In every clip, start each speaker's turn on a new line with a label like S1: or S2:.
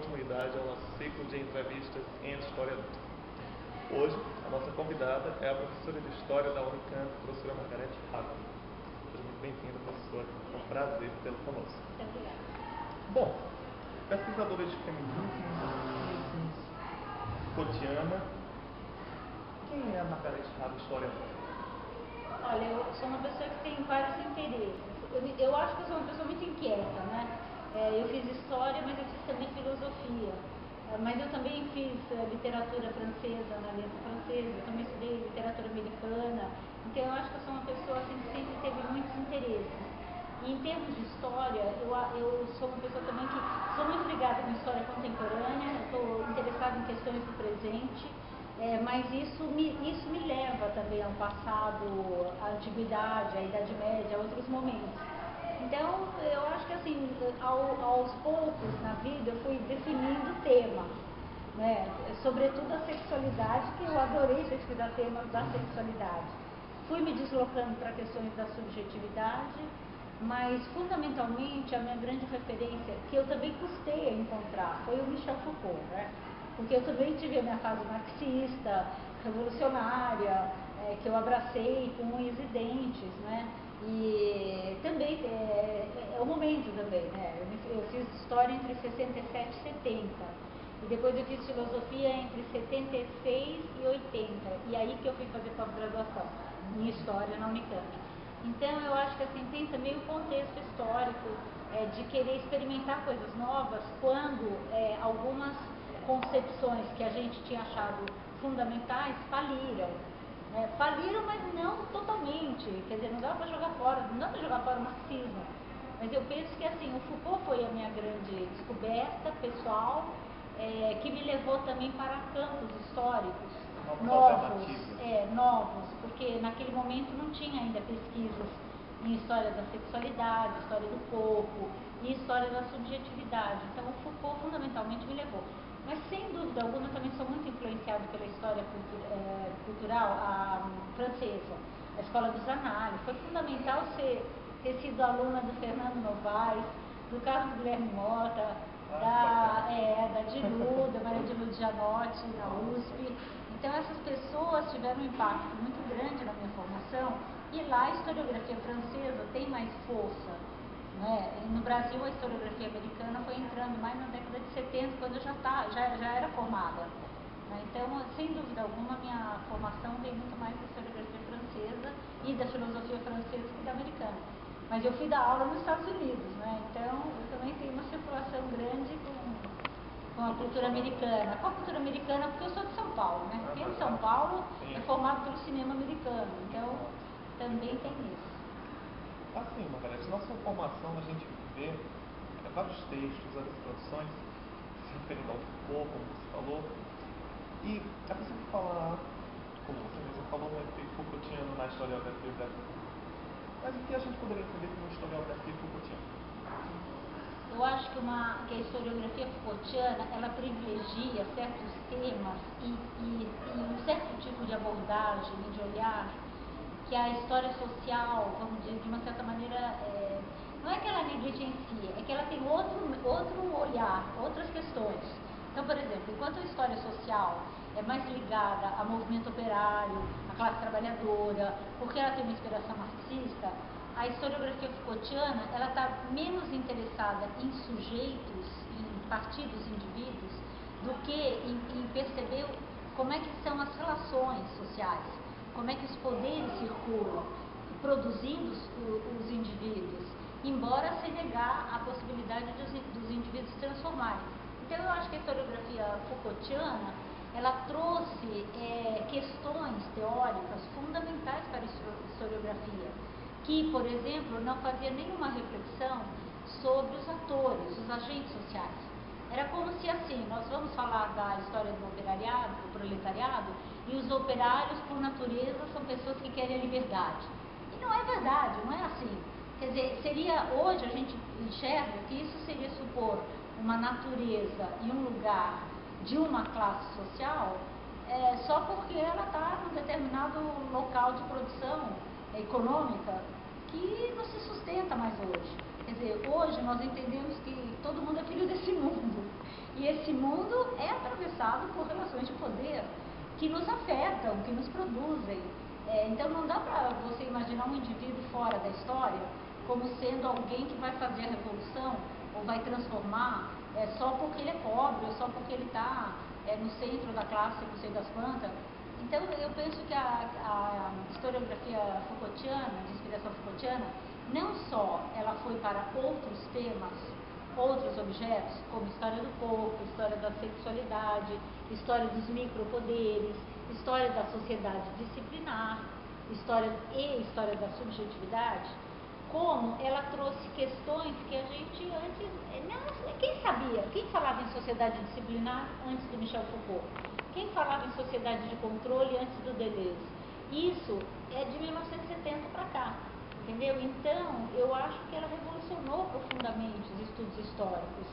S1: continuidade ao nosso ciclo de entrevistas entre historiadores. Hoje, a nossa convidada é a professora de História da Unicamp, professora Margarete Haber. Seja muito bem-vinda, professora. É um prazer tê-la conosco.
S2: Muito obrigada.
S1: Bom, pesquisadora de feminismos, racismos, Foucaultiana. Quem é a Margarete Haber, historiadora?
S2: Olha, eu sou uma pessoa que tem vários interesses. Eu acho que eu sou uma pessoa muito inquieta, né? Eu fiz história, mas eu fiz também filosofia. Mas eu também fiz literatura francesa, na Aliança Francesa, eu também estudei literatura americana. Então eu acho que eu sou uma pessoa assim, que sempre teve muitos interesses. E em termos de história, eu sou uma pessoa também que sou muito ligada com história contemporânea, estou interessada em questões do presente. Mas isso me leva também ao passado, à antiguidade, à Idade Média, a outros momentos. Então, eu acho que assim, aos poucos na vida eu fui definindo temas, né? Sobretudo a sexualidade, que eu adorei pesquisar temas da sexualidade. Fui me deslocando para questões da subjetividade, mas fundamentalmente a minha grande referência, que eu também custei a encontrar, foi o Michel Foucault, né? Porque eu também tive a minha fase marxista, revolucionária, que eu abracei com unhas e dentes, né? E também é o momento também, né? Eu fiz história entre 67 e 70, e depois eu fiz filosofia entre 76 e 80, e aí que eu fui fazer pós-graduação em história na Unicamp. Então eu acho que assim, tem também o contexto histórico de querer experimentar coisas novas quando algumas concepções que a gente tinha achado fundamentais faliram. Faliram, mas não totalmente, quer dizer, não dá para jogar fora, não dá para jogar fora o marxismo. Mas eu penso que assim, o Foucault foi a minha grande descoberta pessoal, que me levou também para campos históricos novos, porque naquele momento não tinha ainda pesquisas em história da sexualidade, história do corpo e história da subjetividade. Então o Foucault fundamentalmente me levou. Mas sem dúvida alguma eu também sou muito influenciada pela história cultural francesa, a escola dos Annales. Foi fundamental ter sido aluna do Fernando Novaes, do Carlos Guilherme Mota, da Dilu, da Maria de Luz Janotti na USP. Então essas pessoas tiveram um impacto muito grande na minha formação, e lá a historiografia francesa tem mais força. No Brasil, a historiografia americana foi entrando mais na década de 70, quando eu já era formada. Então, sem dúvida alguma, minha formação vem muito mais da historiografia francesa e da filosofia francesa que da americana. Mas eu fui dar aula nos Estados Unidos, então eu também tenho uma circulação grande com a cultura americana. Com a cultura americana, porque eu sou de São Paulo, Quem é de São Paulo é formado pelo cinema americano, então também tem isso.
S1: Assim, Margarete, na sua formação a gente vê vários textos, várias traduções se referindo ao Foucault, como você falou, e é possível falar, como você mesmo falou, no efeito Foucaultiano na historiografia brasileira. Mas o que a gente poderia entender como historiografia Foucaultiana?
S2: Eu acho que a historiografia Foucaultiana, ela privilegia certos temas e um certo tipo de abordagem, de olhar, que a história social, vamos dizer, de uma certa maneira, não é que ela negligencia, é que ela tem outro olhar, outras questões. Então, por exemplo, enquanto a história social é mais ligada ao movimento operário, à classe trabalhadora, porque ela tem uma inspiração marxista, a historiografia Foucaultiana, ela está menos interessada em sujeitos, em partidos, indivíduos, do que em perceber como é que são as relações sociais, como é que os poderes circulam, produzindo os indivíduos, embora se negar a possibilidade dos indivíduos se transformarem. Então eu acho que a historiografia Foucaultiana, ela trouxe questões teóricas fundamentais para a historiografia, que, por exemplo, não fazia nenhuma reflexão sobre os atores, os agentes sociais. Era como se assim, nós vamos falar da história do operariado, do proletariado, e os operários, por natureza, são pessoas que querem a liberdade. E não é verdade, não é assim. Quer dizer, hoje a gente enxerga que isso seria supor uma natureza e um lugar de uma classe social só porque ela está num determinado local de produção econômica que não se sustenta mais hoje. Quer dizer, hoje nós entendemos que todo mundo é filho desse mundo. E esse esse mundo é atravessado por relações de poder que nos afetam, que nos produzem. Então não dá para você imaginar um indivíduo fora da história como sendo alguém que vai fazer a revolução ou vai transformar só porque ele é pobre ou só porque ele está no centro da classe, não sei das quantas. Então eu penso que a historiografia Foucaultiana, de inspiração Foucaultiana, não só ela foi para outros temas, outros objetos, como história do corpo, história da sexualidade, história dos micropoderes, história da sociedade disciplinar, história da subjetividade, como ela trouxe questões que a gente antes não, quem sabia, quem falava em sociedade disciplinar antes do Michel Foucault, quem falava em sociedade de controle antes do Deleuze. Isso é de 1970 para cá, entendeu? Então eu acho que ela revolucionou profundamente os estudos históricos.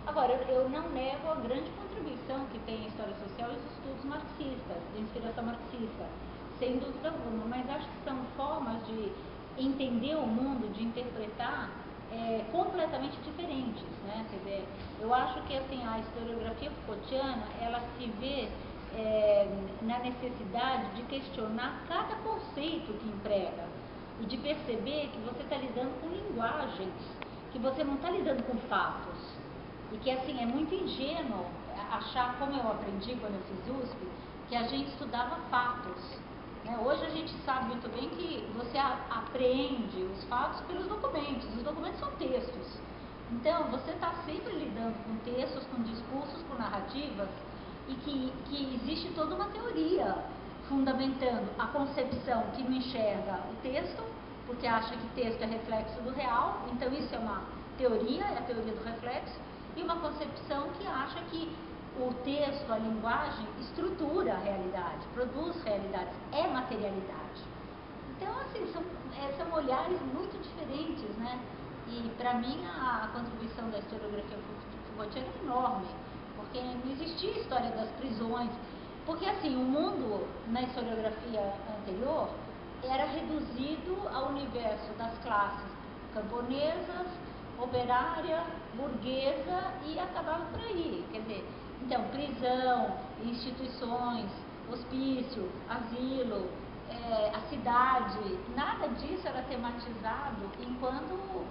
S2: Agora, eu não nego a grande contribuição que tem a história social e os estudos marxistas, de inspiração marxista, sem dúvida alguma, mas acho que são formas de entender o mundo, de interpretar completamente diferentes, né? Quer dizer, eu acho que assim, a historiografia Foucaultiana, ela se vê na necessidade de questionar cada conceito que emprega e de perceber que você está lidando com linguagens, que você não está lidando com fatos. E que assim, é muito ingênuo achar, como eu aprendi quando eu fiz USP, que a gente estudava fatos. Né? Hoje a gente sabe muito bem que você apreende os fatos pelos documentos. Os documentos são textos. Então, você está sempre lidando com textos, com discursos, com narrativas, e que existe toda uma teoria fundamentando a concepção que não enxerga o texto, porque acha que texto é reflexo do real. Então, isso é uma teoria, é a teoria do reflexo. E uma concepção que acha que o texto, a linguagem, estrutura a realidade, produz realidades, é materialidade. Então, assim, são olhares muito diferentes, né? E, para mim, a contribuição da historiografia Foucaultiana é enorme, porque não existia história das prisões. Porque, assim, o mundo, na historiografia anterior, era reduzido ao universo das classes camponesas, operária, burguesa, e acabava por aí. Quer dizer, então, prisão, instituições, hospício, asilo, a cidade, nada disso era tematizado enquanto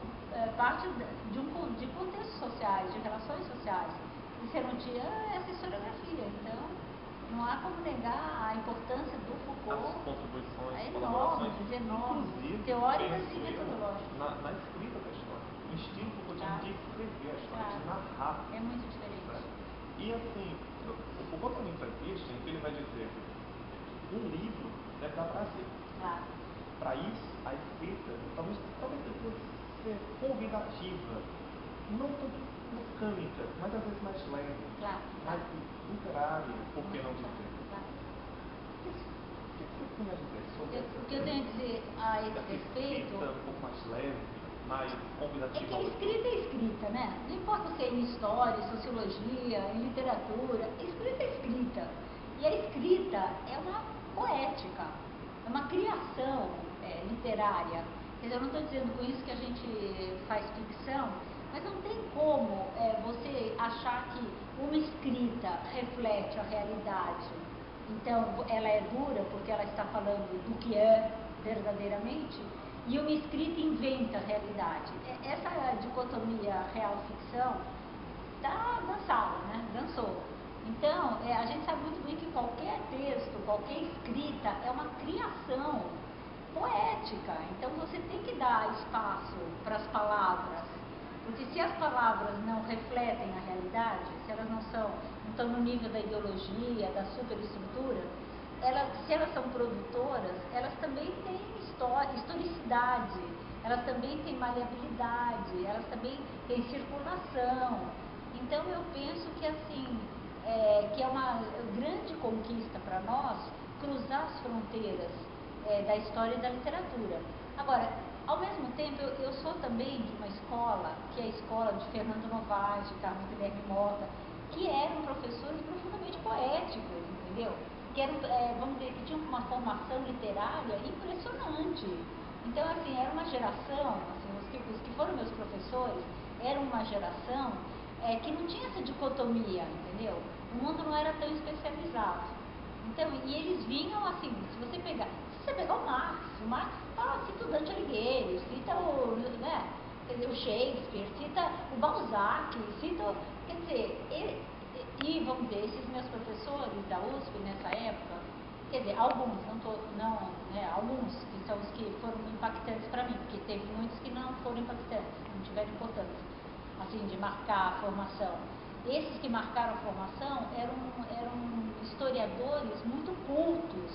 S2: parte de contextos sociais, de relações sociais. E você não tinha essa historiografia. Então, não há como negar a importância do Foucault.
S1: As contribuições,
S2: é
S1: colaborações,
S2: enorme,
S1: inclusive,
S2: teóricas
S1: penso
S2: e metodológicas.
S1: na escrita da história. O estilo Foucaultiano de escrever a história, de narrar.
S2: É muito diferente.
S1: Certo? E assim, o Foucault tem uma entrevista em que ele vai dizer: um livro deve dar prazer.
S2: Claro.
S1: Para isso, a escrita talvez tenha que ser convidativa, não tanto mecânica, mas às vezes mais leve, mais literária, por que não dizer? O que você tem a dizer sobre isso?
S2: O que eu tenho a dizer a esse respeito...
S1: Escrita um pouco mais leve, mais convidativa.
S2: É que a escrita é escrita, né? Não importa se é em história, em sociologia, em literatura, a escrita é escrita. E a escrita é uma poética, é uma criação literária. Quer dizer, eu não estou dizendo com isso que a gente faz ficção, mas não tem como você achar que uma escrita reflete a realidade. Então, ela é dura porque ela está falando do que é verdadeiramente, e uma escrita inventa a realidade. Essa dicotomia real-ficção está dançada, né? Dançou. Então, a gente sabe muito bem que qualquer texto, qualquer escrita é uma criação poética. Então, você tem que dar espaço para as palavras, porque se as palavras não refletem a realidade, se elas não estão no nível da ideologia, da superestrutura, se elas são produtoras, elas também têm historicidade, elas também têm maleabilidade, elas também têm circulação. Então eu penso que assim, que é uma grande conquista para nós cruzar as fronteiras da história e da literatura. Agora, ao mesmo tempo, eu sou também de uma escola, que é a escola de Fernando Novaes, de Carlos Guilherme Mota, que eram professores profundamente poéticos, entendeu? Que eram, vamos dizer, que tinham uma formação literária impressionante. Então, assim, era uma geração, assim, os que foram meus professores, era uma geração que não tinha essa dicotomia, entendeu? O mundo não era tão especializado. Então, e eles vinham assim, se você pegar o Marx cita o Dante Alighieri, cita quer dizer, o Shakespeare, cita o Balzac, cita, quer dizer, e vamos dizer, esses meus professores da USP nessa época, quer dizer, alguns, alguns que são os que foram impactantes para mim, porque teve muitos que não foram impactantes, não tiveram importância, assim, de marcar a formação. Esses que marcaram a formação eram historiadores muito cultos,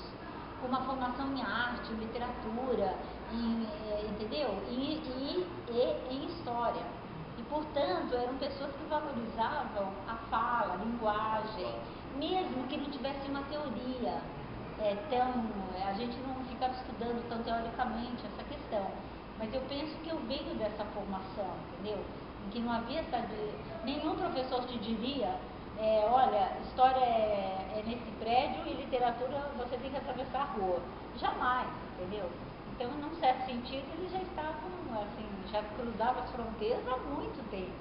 S2: com uma formação em arte, em literatura, entendeu? E em história. E, portanto, eram pessoas que valorizavam a fala, a linguagem, mesmo que não tivesse uma teoria. A gente não ficava estudando tão teoricamente essa questão. Mas eu penso que eu venho dessa formação, entendeu? Em que não havia nenhum professor te diria, olha, história é nesse prédio e literatura você tem que atravessar a rua. Jamais, entendeu? Então, num certo sentido, eles já estavam, assim, já cruzavam as fronteiras há muito tempo.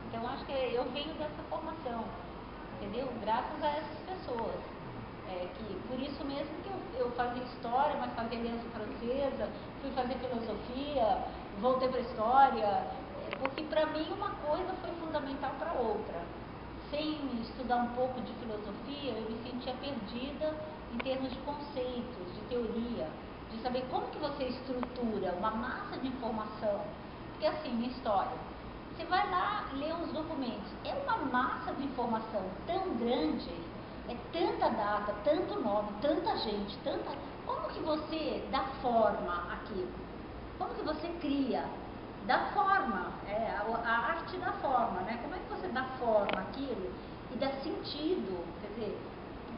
S2: Então, acho que eu venho dessa formação, entendeu? Graças a essas pessoas. Por isso mesmo que eu fazia história, mas fazia Aliança Francesa, fui fazer filosofia, voltei para a história, porque para mim uma coisa foi fundamental para a outra. Sem estudar um pouco de filosofia, eu me sentia perdida em termos de conceitos, de teoria, de saber como que você estrutura uma massa de informação. Porque assim, na história, você vai lá ler os documentos, é uma massa de informação tão grande, é tanta data, tanto nome, tanta gente, como que você dá forma àquilo? Como que você cria? Dá forma, a arte dá forma, né? Como é que você dá forma àquilo e dá sentido? Quer dizer,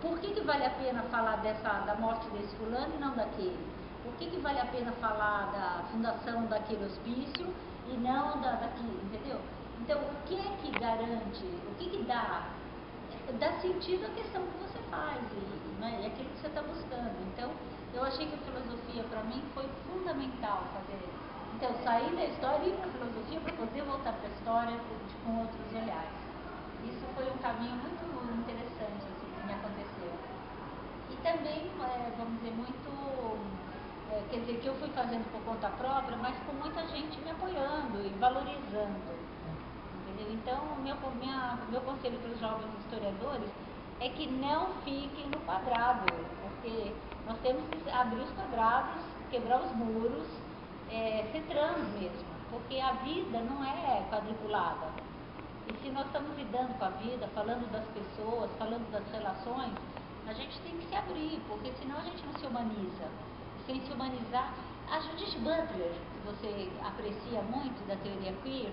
S2: por que vale a pena falar da morte desse fulano e não daquele? Por que vale a pena falar da fundação daquele hospício e não daquilo, entendeu? Então, o que é que garante, o que dá sentido à questão que você faz e aquilo que você está buscando. Então, eu achei que a filosofia, para mim, foi fundamental fazer. Então, sair da história e ir para a filosofia para poder voltar para a história com outros olhares. Isso foi um caminho muito interessante, assim, que me aconteceu. E também, vamos dizer, quer dizer, que eu fui fazendo por conta própria, mas com muita gente me apoiando e valorizando. Entendeu? Então, meu conselho para os jovens historiadores é que não fiquem no quadrado, porque nós temos que abrir os quadrados, quebrar os muros, ser trans mesmo, porque a vida não é quadriculada. E se nós estamos lidando com a vida, falando das pessoas, falando das relações, a gente tem que se abrir, porque senão a gente não se humaniza. Sem se humanizar, a Judith Butler, que você aprecia muito da teoria queer,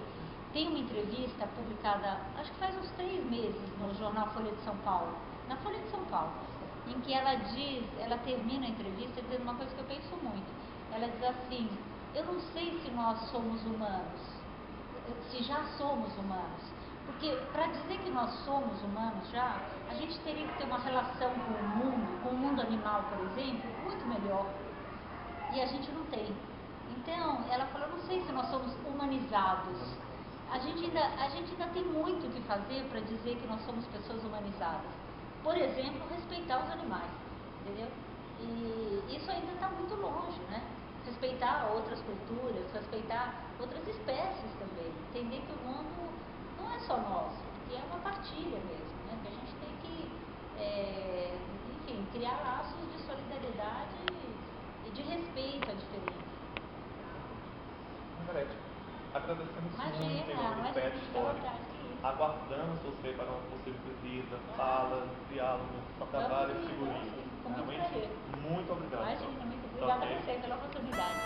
S2: tem uma entrevista publicada, acho que faz uns 3 meses, no jornal Folha de São Paulo, na Folha de São Paulo, em que ela termina a entrevista dizendo uma coisa que eu penso muito. Ela diz assim: eu não sei se nós somos humanos, se já somos humanos, porque para dizer que nós somos humanos já, a gente teria que ter uma relação com o mundo animal, por exemplo, muito melhor, e a gente não tem. Então, ela falou, não sei se nós somos humanizados. A gente ainda tem muito o que fazer para dizer que nós somos pessoas humanizadas. Por exemplo, respeitar os animais, entendeu? E isso ainda está muito longe, né? Respeitar outras culturas, respeitar outras espécies também. Entender que o mundo não é só nosso, que é uma partilha mesmo, né? Que a gente tem que, enfim, criar laços de solidariedade e de respeito à diferença.
S1: Margarete, agradecemos muito em nome do PET Histórico. Aguardamos você para uma possível visita, fala, diálogo, só trabalho e figurinha. Realmente, muito obrigado.
S2: Imagina, muito obrigada a você pela oportunidade.